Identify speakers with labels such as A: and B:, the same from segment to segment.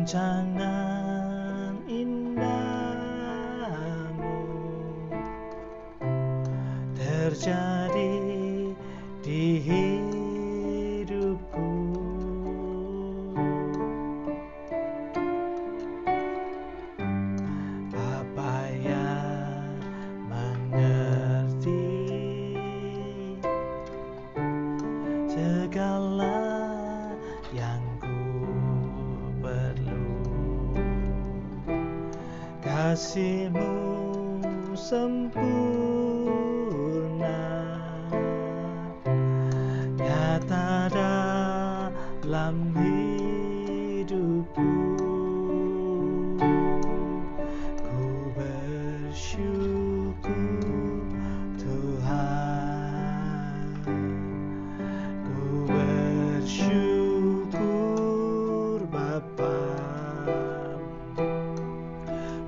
A: rancangan indahmu terjadi di hidupku. Apa yang mengerti segala yang ku perlu, kasih-Mu sempurna nyata dalam hidupku. Ku bersyukur Tuhan, ku bersyukur Bapa,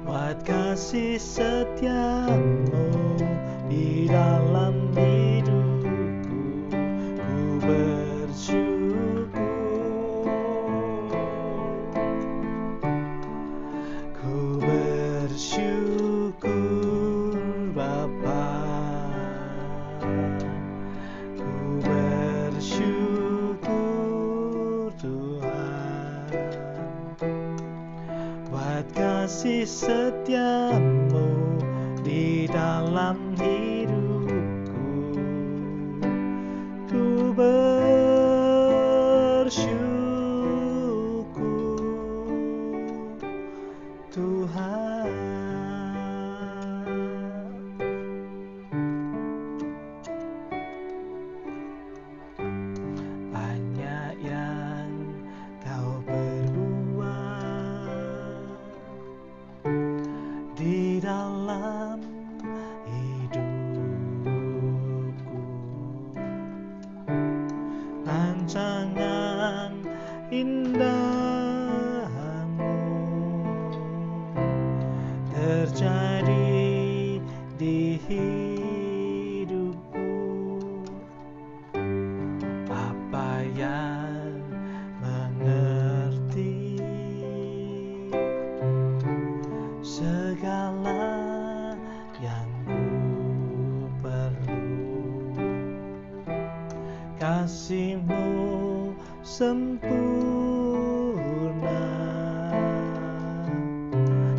A: buat kasih setia-Mu di dalam hidupku. Ku bersyukur Bapa, ku bersyukur Tuhan, buat kasih setia-Mu di dalam hidupku. Ku bersyukur Tuhan. Banyak yang Kau perbuat di dalam hidupku, rancangan indahmu terjadi di hidupku. Apa yang mengerti segala yang ku perlu, kasih-Mu sempurna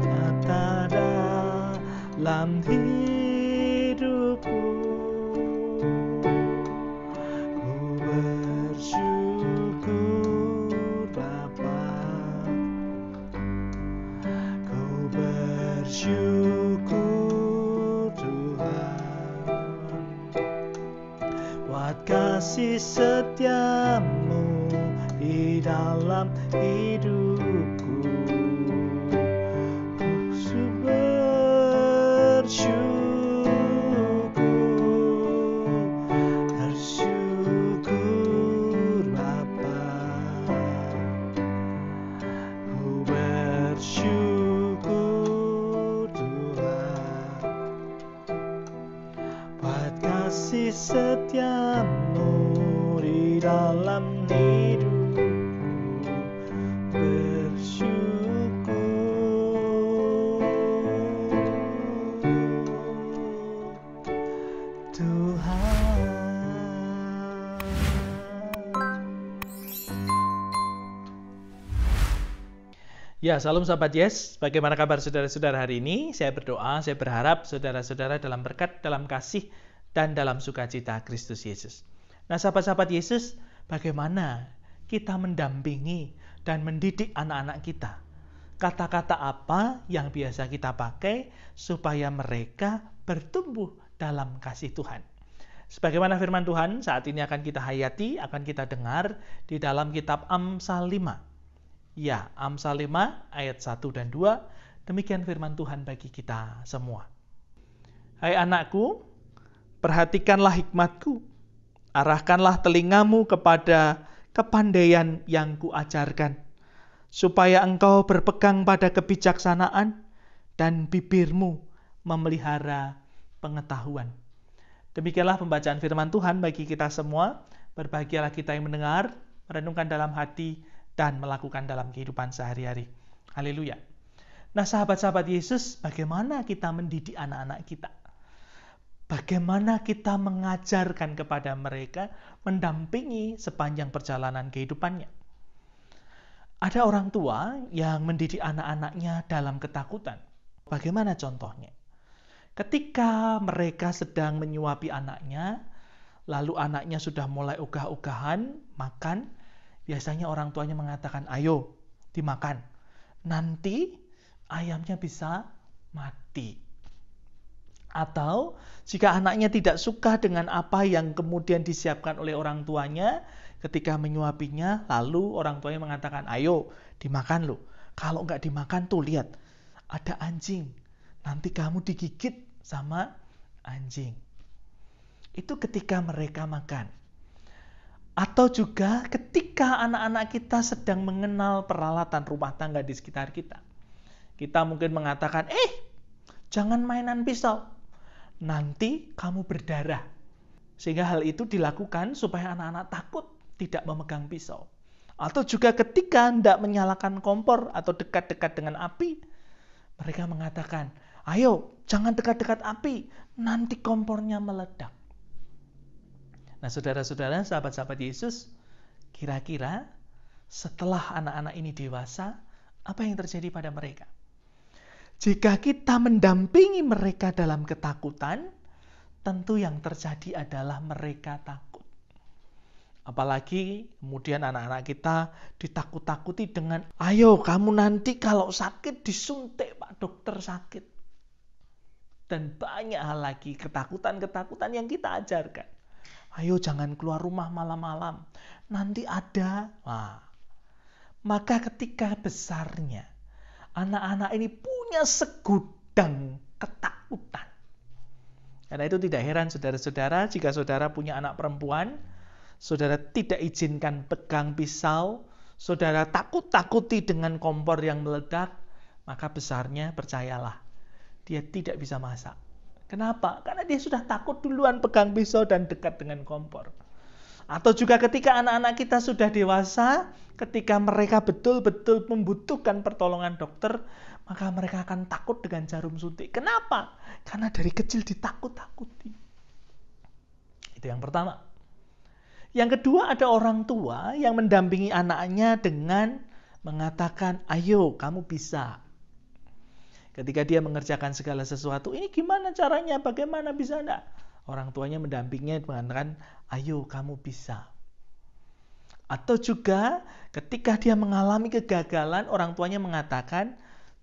A: nyata dalam hidupku. Ku bersyukur Bapa, ku bersyukur Tuhan, buat kasih setia-Mu di dalam hidupku. Ku bersyukur Bapa, ku bersyukur Tuhan, buat kasih setia-Mu di dalam hidupku. Bersyukur Tuhan. Ya, salam sahabat Yes. Bagaimana kabar saudara-saudara hari ini? Saya berdoa, saya berharap saudara-saudara dalam berkat, dalam kasih, dan dalam sukacita Kristus Yesus. Nah, sahabat-sahabat Yesus, bagaimana kita mendampingi dan mendidik anak-anak kita? Kata-kata apa yang biasa kita pakai supaya mereka bertumbuh dalam kasih Tuhan? Sebagaimana firman Tuhan saat ini akan kita hayati, akan kita dengar di dalam kitab Amsal 5. Ya, Amsal 5 ayat 1 dan 2, demikian firman Tuhan bagi kita semua. Hai anakku, perhatikanlah hikmatku, arahkanlah telingamu kepada kepandaian yang kuajarkan, supaya engkau berpegang pada kebijaksanaan dan bibirmu memelihara pengetahuan. Demikianlah pembacaan firman Tuhan bagi kita semua. Berbahagialah kita yang mendengar, merenungkan dalam hati, dan melakukan dalam kehidupan sehari-hari. Haleluya. Nah, sahabat-sahabat Yesus, bagaimana kita mendidik anak-anak kita? Bagaimana kita mengajarkan kepada mereka, mendampingi sepanjang perjalanan kehidupannya? Ada orang tua yang mendidik anak-anaknya dalam ketakutan. Bagaimana contohnya? Ketika mereka sedang menyuapi anaknya, lalu anaknya sudah mulai ogah-ogahan, makan, biasanya orang tuanya mengatakan, ayo dimakan. Nanti ayamnya bisa mati. Atau jika anaknya tidak suka dengan apa yang kemudian disiapkan oleh orang tuanya, ketika menyuapinya, lalu orang tuanya mengatakan, ayo dimakan loh. Kalau nggak dimakan tuh lihat, ada anjing. Nanti kamu digigit sama anjing. Itu ketika mereka makan. Atau juga ketika anak-anak kita sedang mengenal peralatan rumah tangga di sekitar kita. Kita mungkin mengatakan, jangan mainan pisau. Nanti kamu berdarah. Sehingga hal itu dilakukan supaya anak-anak takut tidak memegang pisau. Atau juga ketika hendak menyalakan kompor atau dekat-dekat dengan api, mereka mengatakan, ayo jangan dekat-dekat api, nanti kompornya meledak. Nah, saudara-saudara, sahabat-sahabat Yesus, kira-kira setelah anak-anak ini dewasa, apa yang terjadi pada mereka? Jika kita mendampingi mereka dalam ketakutan, tentu yang terjadi adalah mereka takut. Apalagi kemudian anak-anak kita ditakut-takuti dengan, ayo kamu nanti kalau sakit disuntik Pak Dokter sakit. Dan banyak hal lagi ketakutan-ketakutan yang kita ajarkan. Ayo jangan keluar rumah malam-malam, nanti ada. Maka ketika besarnya, anak-anak ini punya segudang ketakutan. Karena itu tidak heran saudara-saudara, jika saudara punya anak perempuan, saudara tidak izinkan pegang pisau, saudara takut-takuti dengan kompor yang meledak, maka besarnya percayalah, dia tidak bisa masak. Kenapa? Karena dia sudah takut duluan pegang pisau dan dekat dengan kompor. Atau juga ketika anak-anak kita sudah dewasa, ketika mereka betul-betul membutuhkan pertolongan dokter, maka mereka akan takut dengan jarum suntik. Kenapa? Karena dari kecil ditakut-takuti. Itu yang pertama. Yang kedua, ada orang tua yang mendampingi anaknya dengan mengatakan, ayo kamu bisa. Ketika dia mengerjakan segala sesuatu, ini gimana caranya, bagaimana bisa enggak? Orang tuanya mendampinginya mengatakan, ayo kamu bisa. Atau juga ketika dia mengalami kegagalan, orang tuanya mengatakan,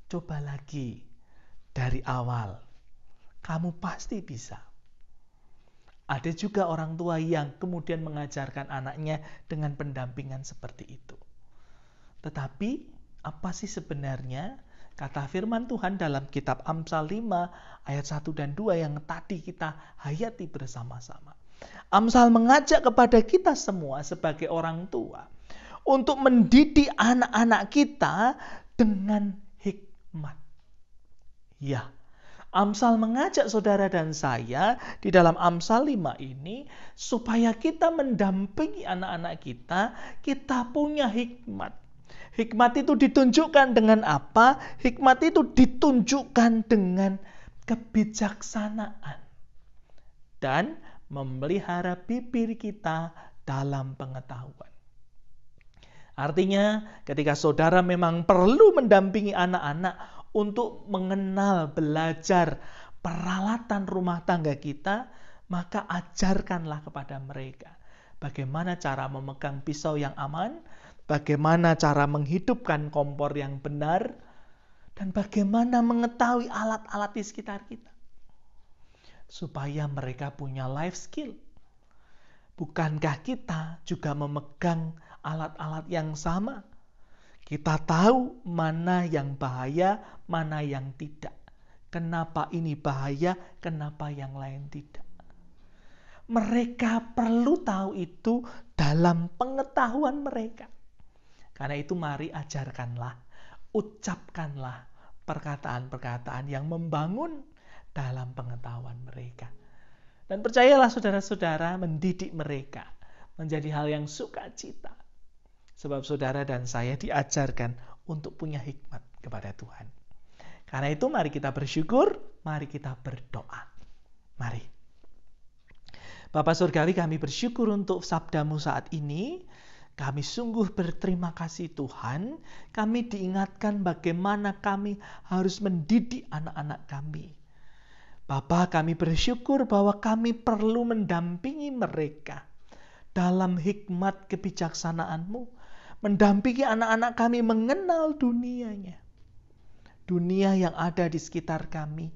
A: coba lagi dari awal. Kamu pasti bisa. Ada juga orang tua yang kemudian mengajarkan anaknya dengan pendampingan seperti itu. Tetapi, apa sih sebenarnya kata firman Tuhan dalam kitab Amsal 5 ayat 1 dan 2 yang tadi kita hayati bersama-sama. Amsal mengajak kepada kita semua sebagai orang tua untuk mendidik anak-anak kita dengan hikmat. Ya, Amsal mengajak saudara dan saya di dalam Amsal 5 ini supaya kita mendampingi anak-anak kita, kita punya hikmat. Hikmat itu ditunjukkan dengan apa? Hikmat itu ditunjukkan dengan kebijaksanaan. Dan memelihara bibir kita dalam pengetahuan. Artinya, ketika saudara memang perlu mendampingi anak-anak untuk mengenal, belajar peralatan rumah tangga kita, maka ajarkanlah kepada mereka bagaimana cara memegang pisau yang aman, bagaimana cara menghidupkan kompor yang benar, dan bagaimana mengetahui alat-alat di sekitar kita. Supaya mereka punya life skill. Bukankah kita juga memegang alat-alat yang sama? Kita tahu mana yang bahaya, mana yang tidak. Kenapa ini bahaya, kenapa yang lain tidak. Mereka perlu tahu itu dalam pengetahuan mereka. Karena itu mari ajarkanlah, ucapkanlah perkataan-perkataan yang membangun dalam pengetahuan mereka. Dan percayalah saudara-saudara, mendidik mereka menjadi hal yang sukacita. Sebab saudara dan saya diajarkan untuk punya hikmat. kepada Tuhan. Karena itu mari kita bersyukur, mari kita berdoa. Mari. Bapa Surgawi, kami bersyukur untuk sabdamu saat ini. Kami sungguh berterima kasih Tuhan. Kami diingatkan bagaimana kami harus mendidik anak-anak kami. Bapa, kami bersyukur bahwa kami perlu mendampingi mereka dalam hikmat kebijaksanaan-Mu. Mendampingi anak-anak kami mengenal dunianya. Dunia yang ada di sekitar kami.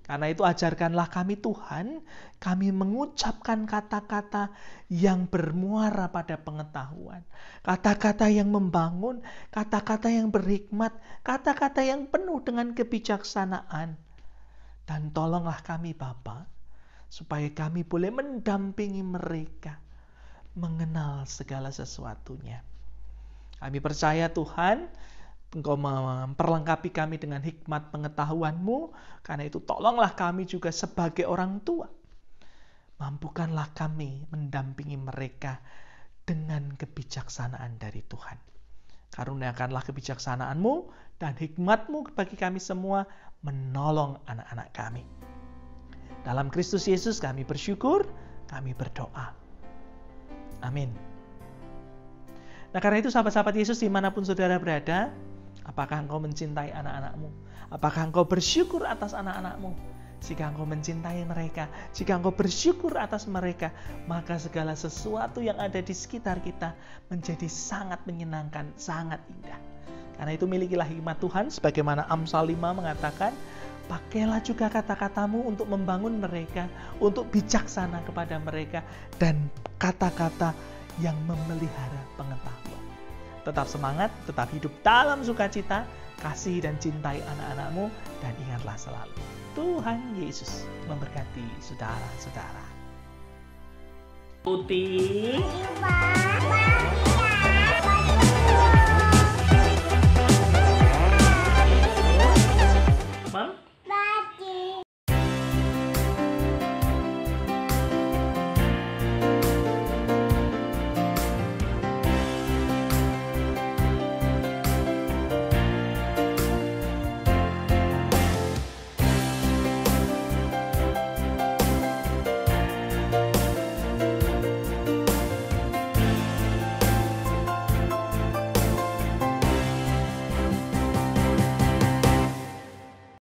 A: Karena itu ajarkanlah kami Tuhan, kami mengucapkan kata-kata yang bermuara pada pengetahuan. Kata-kata yang membangun, kata-kata yang berhikmat, kata-kata yang penuh dengan kebijaksanaan. Dan tolonglah kami Bapa, supaya kami boleh mendampingi mereka, mengenal segala sesuatunya. Kami percaya Tuhan, Engkau memperlengkapi kami dengan hikmat pengetahuan-Mu. Karena itu tolonglah kami juga sebagai orang tua. Mampukanlah kami mendampingi mereka dengan kebijaksanaan dari Tuhan. Karuniakanlah kebijaksanaan-Mu dan hikmat-Mu bagi kami semua menolong anak-anak kami. Dalam Kristus Yesus kami bersyukur, kami berdoa. Amin. Nah, karena itu sahabat-sahabat Yesus dimanapun saudara berada, apakah engkau mencintai anak-anakmu? Apakah engkau bersyukur atas anak-anakmu? Jika engkau mencintai mereka, jika engkau bersyukur atas mereka, maka segala sesuatu yang ada di sekitar kita menjadi sangat menyenangkan, sangat indah. Karena itu milikilah hikmat Tuhan, sebagaimana Amsal 5 mengatakan, pakailah juga kata-katamu untuk membangun mereka, untuk bijaksana kepada mereka, dan kata-kata yang memelihara pengetahuan. Tetap semangat, tetap hidup dalam sukacita, kasih dan cintai anak-anakmu, dan ingatlah selalu, Tuhan Yesus memberkati saudara-saudara. Putih.